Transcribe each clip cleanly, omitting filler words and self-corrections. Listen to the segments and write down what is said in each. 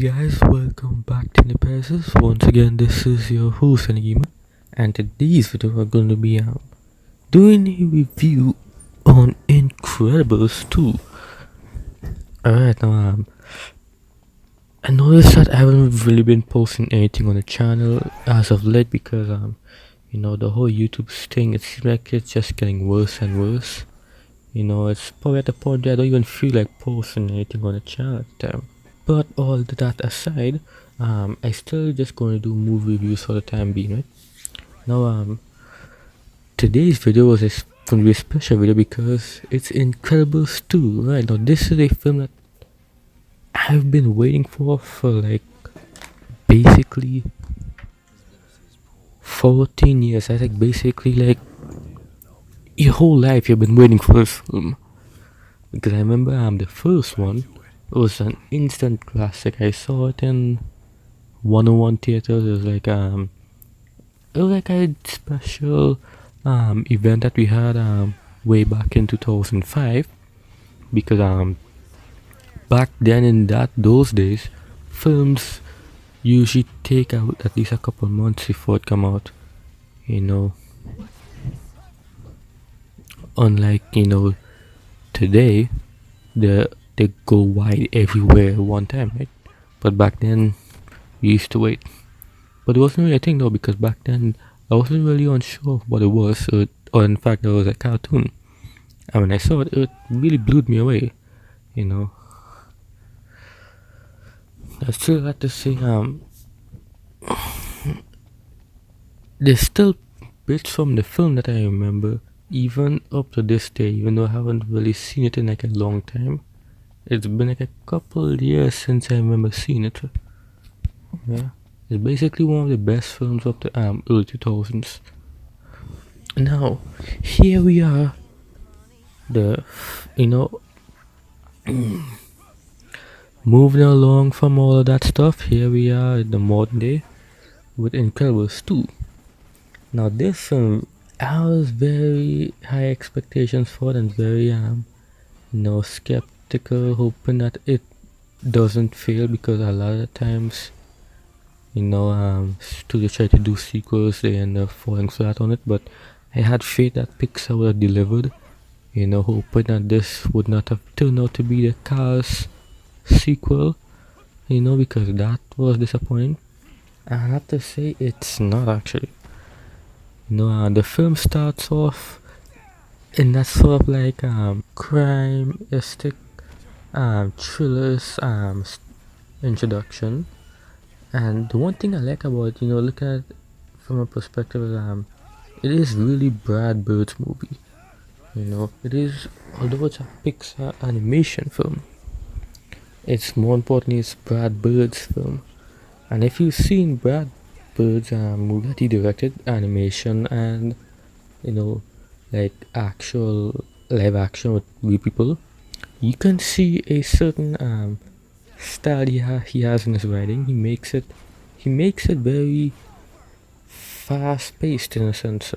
guys, welcome back to Nepesis. Once again, this is your host Anigima, and today's video we're going to be doing a review on Incredibles 2. Alright, now I noticed that I haven't really been posting anything on the channel as of late because the whole YouTube thing, it seems like it's just getting worse and worse. It's probably at the point that I don't even feel like posting anything on the channel at the time. But all that aside, I still just going to do movie reviews for the time being, right? Now, today's video is going to be a special video because it's Incredibles 2, right? Now, this is a film that I've been waiting for like basically 14 years. I think basically like your whole life you've been waiting for this film. Because I remember the first one was an instant classic. I saw it in 101 theaters. It was like a special event that we had way back in 2005, because back then in those days films usually take out at least a couple months before it come out, unlike today they go wide everywhere at one time, right? But back then we used to wait. But it wasn't really a thing though, because back then I wasn't really unsure of what it was, or in fact it was a cartoon. And when I saw it, it really blew me away. I still have to say there's still bits from the film that I remember even up to this day, even though I haven't really seen it in like a long time. It's been like a couple years since I remember seeing it. Yeah, it's basically one of the best films of the early 2000s. Now, here we are, moving along from all of that stuff. Here we are in the modern day with Incredibles 2. Now, this film, I was very high expectations for it and very skeptical, hoping that it doesn't fail, because a lot of times studios try to do sequels, they end up falling flat on it. But I had faith that Pixar would have delivered, hoping that this would not have turned out to be the Cars sequel, because that was disappointing. I have to say it's not actually. The film starts off in that sort of like crime-esque thrillers introduction. And the one thing I like about it, looking at it from a perspective is it is really Brad Bird's movie. It is, although it's a Pixar animation film, it's more importantly it's Brad Bird's film. And if you've seen Brad Bird's movie that he directed, animation and like actual live action with real people, you can see a certain style he has in his writing. He makes it very fast paced in a sense.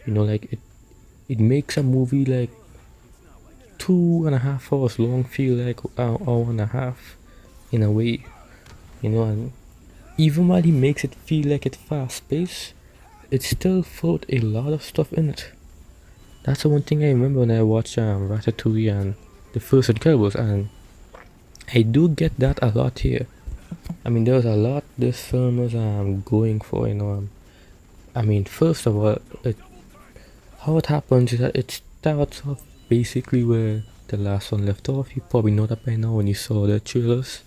Like it makes a movie like 2.5 hours long feel like an hour and a half in a way. And even while he makes it feel like it's fast paced, it still throws a lot of stuff in it. That's the one thing I remember when I watched Ratatouille and the first Incredibles, and I do get that a lot here. I mean, there's a lot this film is going for. I mean, first of all, how it happens is that it starts off basically where the last one left off. You probably know that by now when you saw the trailers,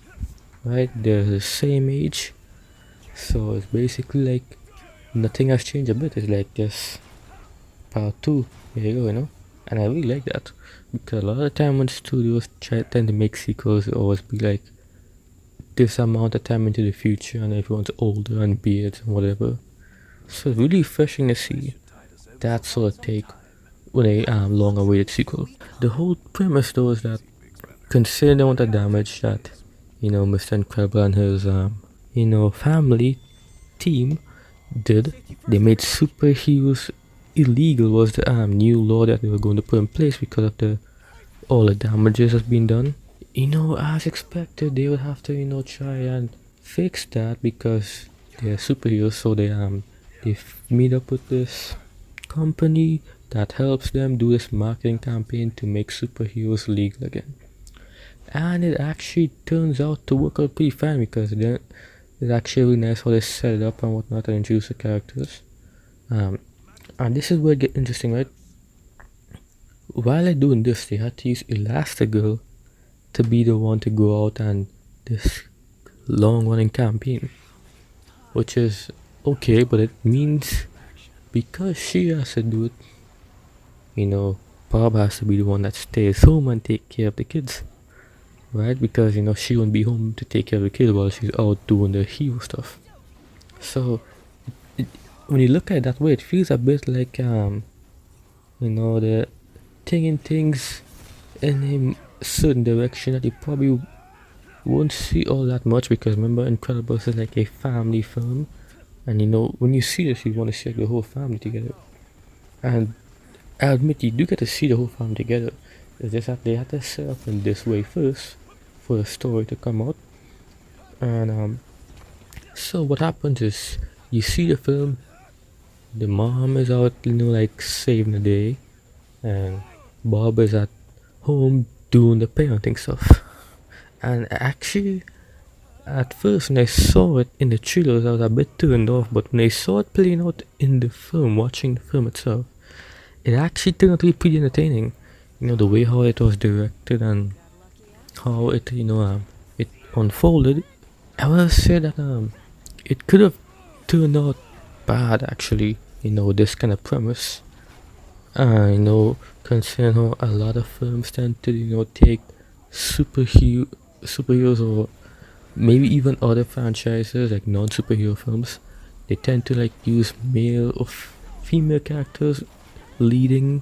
right? They're the same age, so it's basically like nothing has changed a bit. It's like just part 2. There you go, and I really like that, because a lot of the time when studios tend to make sequels, it always be like this amount of time into the future and everyone's older and beards and whatever. So it's really refreshing to see that sort of take with a long awaited sequel. The whole premise though is that, considering the amount of damage that Mr. Incredible and his family team did, they made superheroes illegal, was the new law that they were going to put in place because of all the damages that's been done. As expected, they would have to try and fix that because they're superheroes, so they meet up with this company that helps them do this marketing campaign to make superheroes legal again. And it actually turns out to work out pretty fine because then it's actually really nice how they set it up and whatnot and introduce the characters. Um, and this is where it gets interesting, right? While they're doing this, they had to use Elastigirl to be the one to go out and this long running campaign, which is okay, but it means because she has to do it, you know, Bob has to be the one that stays home and take care of the kids, right? Because she won't be home to take care of the kids while she's out doing the hero stuff. So it, when you look at it that way, it feels a bit like they're taking things in a certain direction that you probably won't see all that much because remember, Incredibles is like a family film, and when you see this, you want to see like the whole family together. And I admit you do get to see the whole family together. It's just that they had to set up in this way first for the story to come out. And so what happens is you see the film, the mom is out, like saving the day, and Bob is at home doing the parenting stuff. And actually, at first when I saw it in the trailers, I was a bit turned off. But when I saw it playing out in the film, watching the film itself, it actually turned out to be pretty entertaining. The way how it was directed and how it unfolded. I will say that it could have turned out bad actually. This kind of premise. Considering how a lot of films tend to take superheroes or maybe even other franchises like non-superhero films, they tend to like use male or female characters leading,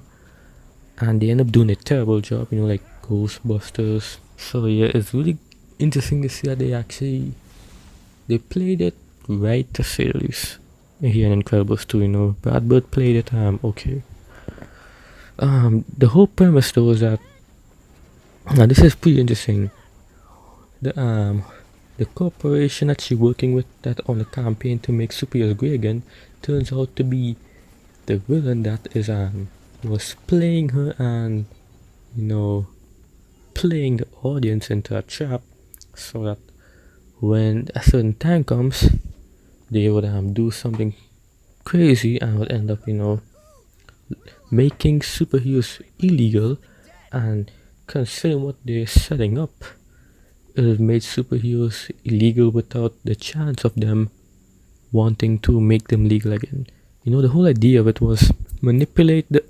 and they end up doing a terrible job. Like Ghostbusters. So yeah, it's really interesting to see that they played it right, to say the least. Here in Incredibles 2, Brad Bird played it okay. The whole premise though is that now this is pretty interesting. The corporation that she's working with that on a campaign to make superheroes great again turns out to be the villain that is was playing her and playing the audience into a trap, so that when a certain time comes, they would do something crazy and would end up making superheroes illegal. And considering what they're setting up, it made superheroes illegal without the chance of them wanting to make them legal again. The whole idea of it was manipulate the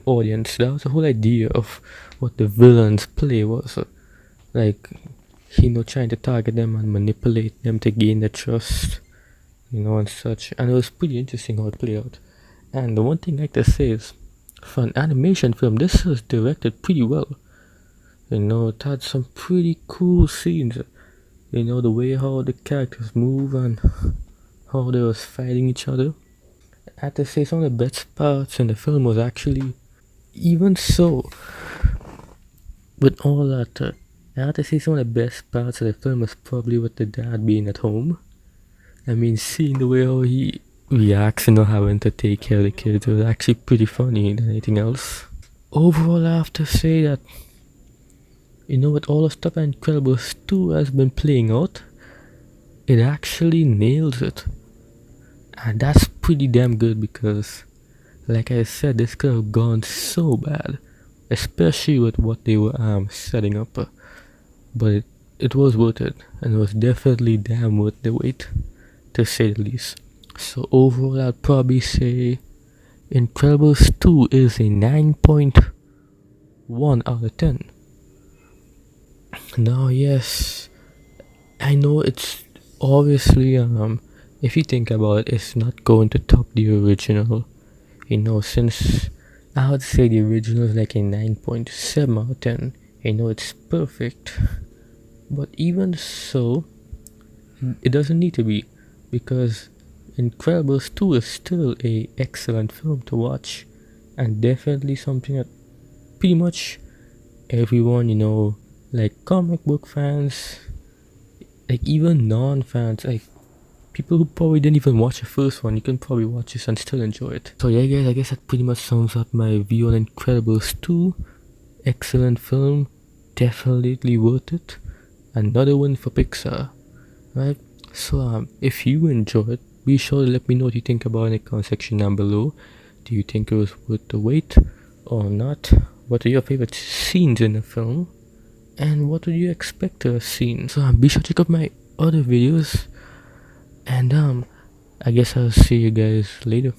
audience. That was the whole idea of what the villain's play was. Like, trying to target them and manipulate them to gain their trust, and such. And it was pretty interesting how it played out. And the one thing I like to say is, for an animation film, this was directed pretty well. It had some pretty cool scenes. The way how the characters move and how they was fighting each other. I have to say some of the best parts in the film was actually, even so, with all that, I have to say some of the best parts of the film was probably with the dad being at home. I mean, seeing the way how he reacts and not having to take care of the kids was actually pretty funny than anything else. Overall, I have to say that with all the stuff Incredibles 2 has been playing out, it actually nails it. And that's pretty damn good because, like I said, this could have gone so bad, especially with what they were setting up. But it was worth it, and it was definitely damn worth the wait, to say the least. So overall, I'd probably say Incredibles 2 is a 9.1 out of 10. Now, yes, I know it's obviously if you think about it, it's not going to top the original. Since I would say the original is like a 9.7 out of 10. It's perfect, but even so, it doesn't need to be, because Incredibles 2 is still a excellent film to watch, and definitely something that pretty much everyone, like comic book fans, Like even non-fans, like people who probably didn't even watch the first one, you can probably watch this and still enjoy it. So yeah guys, I guess that pretty much sums up my view on Incredibles 2. Excellent film, definitely worth it. Another one for Pixar, right? So if you enjoyed it, be sure to let me know what you think about it in the comment section down below. Do you think it was worth the wait or not? What are your favorite scenes in the film? And what would you expect to have seen? So be sure to check out my other videos. And I guess I'll see you guys later.